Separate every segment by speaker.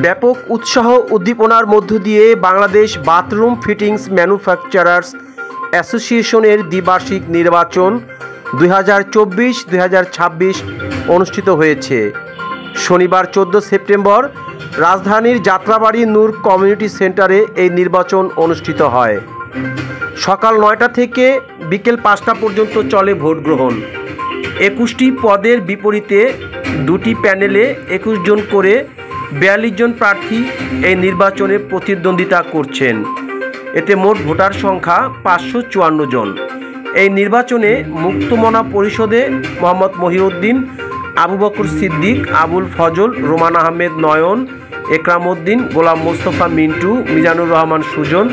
Speaker 1: ব্যাপক উৎসাহ উদ্দীপনার মধ্য দিয়ে বাংলাদেশ বাথরুম ফিটিংস ম্যানুফ্যাকচারার্স অ্যাসোসিয়েশনের দ্বিবার্ষিক নির্বাচন 2024-2026 অনুষ্ঠিত হয়েছে। শনিবার 14 সেপ্টেম্বর রাজধানীর যাত্রাবাড়ি নূর কমিউনিটি সেন্টারে এই নির্বাচন অনুষ্ঠিত হয়। সকাল 9টা থেকে বিকেল 5টা পর্যন্ত চলে ভোট গ্রহণ। 21টি পদের বিপরীতে 2টি প্যানেলে 21 জন করে 42 জন প্রার্থী এই নির্বাচনে প্রতিদ্বন্দ্বিতা করছেন। এতে মোট ভোটার সংখ্যা 554 জন। এই নির্বাচনে মুক্তমনা পরিষদে মোহাম্মদ মহিউদ্দিন, আবু বকর সিদ্দিক, আবুল ফজল, রোমান আহমেদ নয়ন, একরাম উদ্দিন, গোলাম মোস্তফা মিন্টু, মিজানুর রহমান সুজন,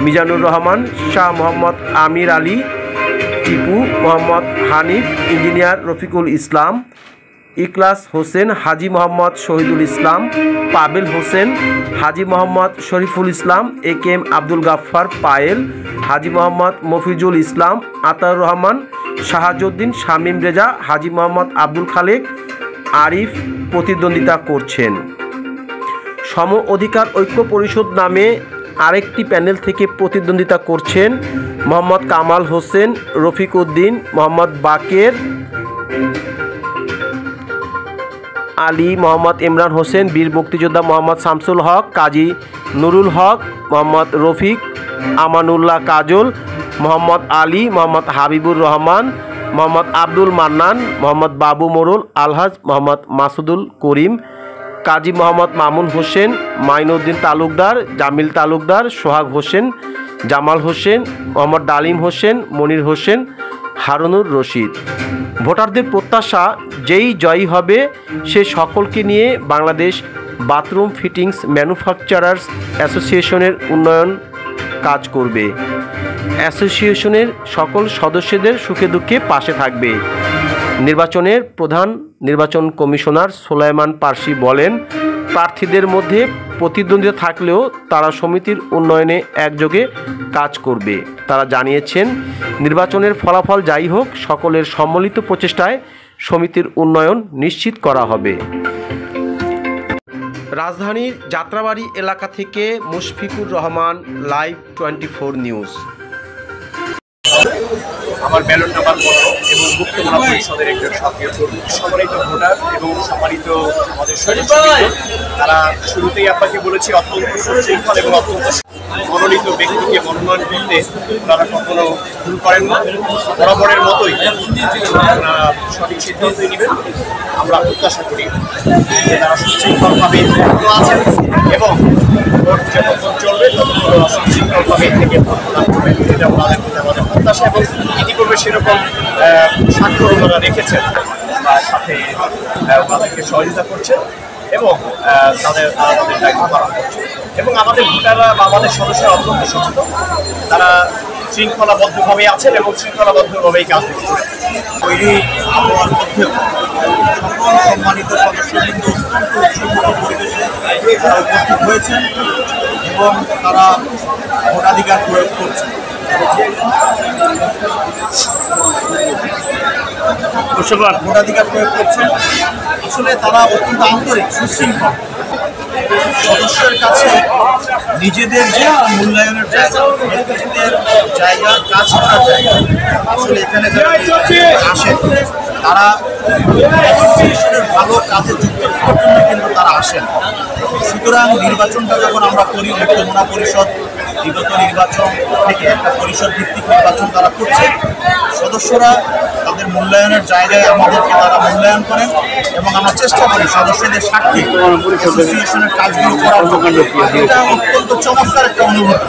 Speaker 1: মিজানুর রহমান, শাহ মোহাম্মদ আমির আলী, টিপু, মোহাম্মদ হানিফ, ইঞ্জিনিয়ার রফিকুল ইসলাম, ইখলাস হোসেন, হাজি মোহাম্মদ শহীদুল ইসলাম, পাবেল হোসেন, হাজি মোহাম্মদ শরীফুল ইসলাম, একেএম আব্দুল গাফফার পায়েল, হাজি মোহাম্মদ মফিজুল ইসলাম, আতাউর রহমান, শাহাজউদ্দিন, শামীম রেজা, হাজি মোহাম্মদ আব্দুল খালেক আরিফ প্রতিদ্বন্দ্বিতা করছেন। সম অধিকার ঐক্য পরিষদ নামে আরেকটি প্যানেল থেকে প্রতিদ্বন্দ্বিতা করছেন মোহাম্মদ কামাল হোসেন, রফিক উদ্দিন, মোহাম্মদ বাকের আলী, মোহাম্মদ ইমরান হোসেন, বীর মুক্তিযোদ্ধা মোহাম্মদ শামসুল হক, কাজী নুরুল হক, মোহাম্মদ রফিক, আমানুল্লাহ কাজল, মোহাম্মদ আলী, মোহাম্মদ হাবিবুর রহমান, মোহাম্মদ আব্দুল মান্নান, মোহাম্মদ বাবু মোরল, আলহাজ মোহাম্মদ মাসুদুল করিম, কাজী মোহাম্মদ মামুন হোসেন, মাইনুদ্দিন তালুকদার, জামিল তালুকদার, সোহাগ হোসেন, জামাল হোসেন, মোহাম্মদ ডালিম হোসেন, মনির হোসেন, হারুনুর রশিদ। ভোটারদের প্রত্যাশা, যেই জয়ী হবে সে সকলকে নিয়ে বাংলাদেশ বাথরুম ফিটিংস ম্যানুফ্যাকচারার্স অ্যাসোসিয়েশনের উন্নয়ন কাজ করবে। অ্যাসোসিয়েশনের সকল সদস্যদের সুখে দুঃখে পাশে থাকবে। নির্বাচনের প্রধান নির্বাচন কমিশনার সোলাইমান পার্সি বলেন, প্রার্থীদের মধ্যে প্রতিদ্বন্দ্বিতা থাকলেও তারা সমিতির উন্নয়নে একযোগে কাজ করবে। তারা জানিয়েছেন, নির্বাচনের ফলাফল যাই হোক, সকলের সম্মিলিত প্রচেষ্টায় সমিতির উন্নয়ন নিশ্চিত করা হবে। রাজধানীর যাত্রাবাড়ি এলাকা থেকে মুশফিকুর রহমান, লাইভ 24 নিউজ।
Speaker 2: আমার ব্যালট নাম্বার 15 এবং মুক্তমনা পরিষদের একজন সক্রিয় কর্মী, সম্মানিত ভোটার এবং সম্মানিত আমাদের সদস্যবৃন্দ, তারা শুরুতেই আপনাকে বলেছি অত্যন্ত সুশৃঙ্খল এবং অত্যন্ত মনোনীত ব্যক্তিকে মনোনয়ন দিতে তারা কখনো ভুল করেন না। বরাবরের মতোই সঠিক সিদ্ধান্তই নেবেন। আমরা প্রত্যাশা করি যে তারা সুশৃঙ্খলভাবে আছেন এবং ভোট যতক্ষণ চলবে ততক্ষণ সুশৃঙ্খলভাবে থেকে ভোট প্রদান করবেন। এটা ওনাদের প্রতি আমাদের প্রত্যাশা এবং ইতিপূর্বে সেরকম স্বাক্ষর ওনারা রেখেছেন বা সাথে ওনাদেরকে সহযোগিতা করছেন এবং তাদের দায়িত্ব পালন করছে। এবং আমাদের ভোটাররা বা আমাদের সদস্যরা অত্যন্ত সচেতন, তারা শৃঙ্খলাবদ্ধভাবে আছেন এবং শৃঙ্খলাবদ্ধভাবেই কাজ করছেন।
Speaker 3: তৈরি আবহাওয়ার মধ্যেও সকল সম্মানিত সদস্যবৃন্দ অত্যন্ত উৎসবমুখর পরিবেশে তারা উপস্থিত হয়েছেন এবং তারা ভোটাধিকার প্রয়োগ করছেন। ভোটাধিকার প্রয়োগ করছেন। আসলে তারা অত্যন্ত আন্তরিক, সুশৃঙ্খল। সদস্যের কাছে নিজেদের যে মূল্যায়নের জায়গা, নেতৃত্বের জায়গা, কাজ করার জায়গা, আসলে এখানে যারা আসেন তারা অ্যাসোসিয়েশনের ভালো কাজে যুক্ত করার জন্য কিন্তু তারা আসেন। সুতরাং নির্বাচনটা যখন আমরা করি, মুক্তমনা পরিষদ বিগত নির্বাচন থেকে একটা পরিষদ ভিত্তিক নির্বাচন তারা করছে, সদস্যরা তাদের মূল্যায়নের জায়গায় আমাদেরকে তারা মূল্যায়ন করেন এবং আমরা চেষ্টা করি সদস্যদের স্বার্থে অ্যাসোসিয়েশনের কাজগুলো করার জন্য। এটা অত্যন্ত চমৎকার একটা অনুভূতি।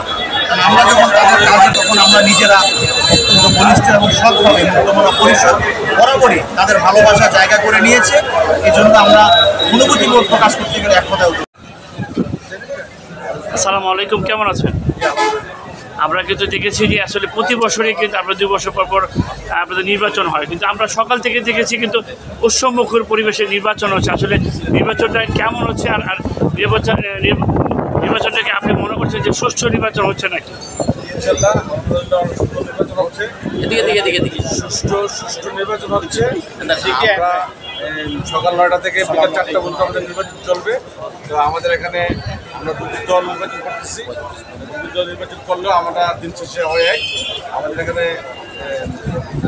Speaker 3: আমরা যখন তাদের কাজে তখন আমরা নিজেরা অত্যন্ত ঘনিষ্ঠ এবং সৎভাবে মুক্তমনা পরিষদ বরাবরই তাদের ভালোবাসা জায়গা করে নিয়েছে। এই জন্য আমরা অনুভূতিবোধ প্রকাশ করতে গেলে এক কথায়।
Speaker 4: আসসালামু আলাইকুম, কেমন আছেন? আমরা কিন্তু দেখেছি যে আসলে প্রতি বছরই কিন্তু আমরা 2 বছর পর পর আপনাদের নির্বাচন হয়, কিন্তু আমরা সকাল থেকে দেখেছি কিন্তু উৎসবমুখর পরিবেশে নির্বাচন হচ্ছে। আসলে নির্বাচনটা কেমন হচ্ছে আর নির্বাচনটাকে আপনি মনে করছেন যে সুষ্ঠু নির্বাচন হচ্ছে নাকি?
Speaker 5: ইনশাআল্লাহ নির্বাচন হচ্ছে, সুষ্ঠু নির্বাচন হচ্ছে।
Speaker 3: সকাল 9টা থেকে বিকাল 4টা পর্যন্ত আমাদের নির্বাচন চলবে। তো আমাদের এখানে আমরা দুটি দল নির্বাচন করতেছি। দুটি দল নির্বাচন করলেও আমরা দিন শেষে হয়ে যায়। আমাদের এখানে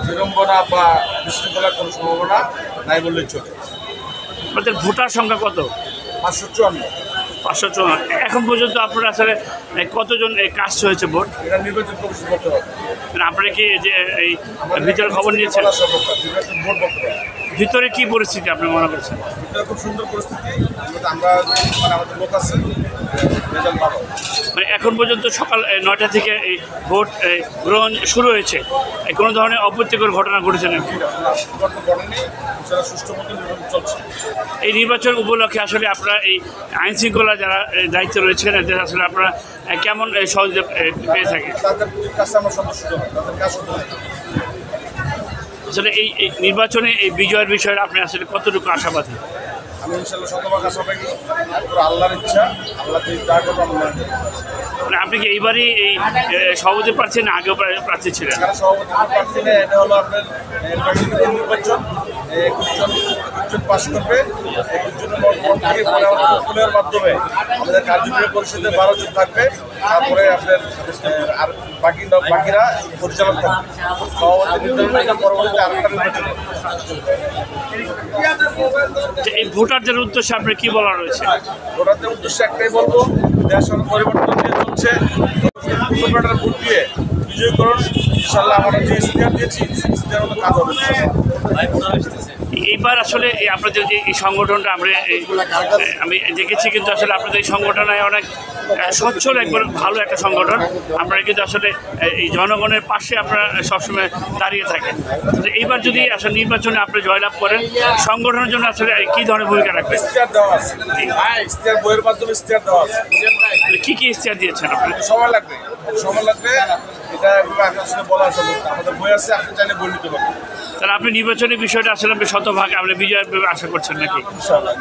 Speaker 3: বিড়ম্বনা বা বিশৃঙ্খলার কোনো সম্ভাবনা নাই বললেই চলে।
Speaker 4: আপনাদের ভোটার সংখ্যা কত?
Speaker 3: 554।
Speaker 4: 554। এখন পর্যন্ত আপনারা আসলে কতজন কাস্ট হয়েছে ভোট?
Speaker 3: এটা নির্বাচন কমিশন করতে হবে।
Speaker 4: মানে আপনারা কি যে এই ভিতরে খবর নিয়েছেন?
Speaker 3: নির্বাচন ভোট করতে হবে।
Speaker 4: ভিতরে কি পরিস্থিতি আপনি মনে করছেন?
Speaker 3: এটা খুব সুন্দর পরিস্থিতি। আমরা মানে আমাদের লোক আছে, রেজাল্ট ভালো।
Speaker 4: মানে এখন পর্যন্ত সকাল 9টা থেকে এই ভোট গ্রহণ শুরু হয়েছে, কোনো ধরনের অপ্রীতিকর ঘটনা ঘটেছে নাকি?
Speaker 3: সুষ্ঠু মতো নির্বাচন চলছে।
Speaker 4: এই নির্বাচন উপলক্ষে আসলে আপনারা এই আইন শৃঙ্খলা যারা দায়িত্বে রয়েছেন এদের আসলে আপনারা কেমন সহযোগিতা পেয়ে থাকেন?
Speaker 3: তাদের কাছে আমরা সন্তুষ্ট নই, তাদের কাজ শুধু
Speaker 4: আসলে এই নির্বাচনে এই বিজয়ের বিষয়ে আপনি আসলে কতটুকু আশাবাদী?
Speaker 3: আমি ইনশাল্লাহ শতভাগ আশাবাদী। আল্লাহর ইচ্ছা, আল্লাহ যা করবো আমরা।
Speaker 4: মানে আপনি কি এইবারই এই সভাপতি প্রার্থী না আগেও প্রার্থী ছিলেন?
Speaker 3: সভাপতি প্রার্থী না, এটা হলো আপনার নির্বাচন। 21 জন পাস করবে। 21 জনের মধ্যে পরে আমাদের ফুলের মাধ্যমে আমাদের কার্যকরী পরিষদে 12 জন থাকবে। তারপরে আপনার আর বাকিরা পরিচালক থাকবে। সভাপতি নির্বাচন পরবর্তীতে আরেকটা নির্বাচন।
Speaker 4: এই ভোটারদের উদ্দেশ্যে আপনি কি বলা রয়েছে?
Speaker 3: ভোটারদের উদ্দেশ্যে একটাই বলবো, দেশ পরিবর্তন নিয়ে চলছে। ভোট দিয়ে বিজয় করুন। ইনশাল্লাহ আমরা যে ইশতেহার দিয়েছি ইশতেহার মতো কাজ হবে।
Speaker 4: এইবার আসলে আপনাদের যে এই সংগঠনটা আমি দেখেছি, কিন্তু আসলে আপনাদের এই সংগঠনে অনেক সচ্ছল একবার ভালো একটা সংগঠন। আপনারা কিন্তু আসলে এই জনগণের পাশে আপনারা সবসময় দাঁড়িয়ে থাকেন। এইবার যদি আসলে নির্বাচনে আপনি জয়লাভ করেন, সংগঠনের জন্য আসলে কী ধরনের ভূমিকা রাখবেন?
Speaker 3: ইশতেহার দেওয়া আছে, ইশতেহার বইয়ের মাধ্যমে ইশতেহার দেওয়া আছে।
Speaker 4: কী কী ইশতেহার দিয়েছেন আপনি?
Speaker 3: সময় লাগবে এটা আসলে বলা সম্ভব না। আমাদের বই আছে, আপনি চাইলে বই নিতে পারবেন।
Speaker 4: তাহলে আপনি নির্বাচনের বিষয়টা আসলে আপনি শতভাগ আপনি বিজয়ের আশা করছেন নাকি?
Speaker 3: ইনশাআল্লাহ।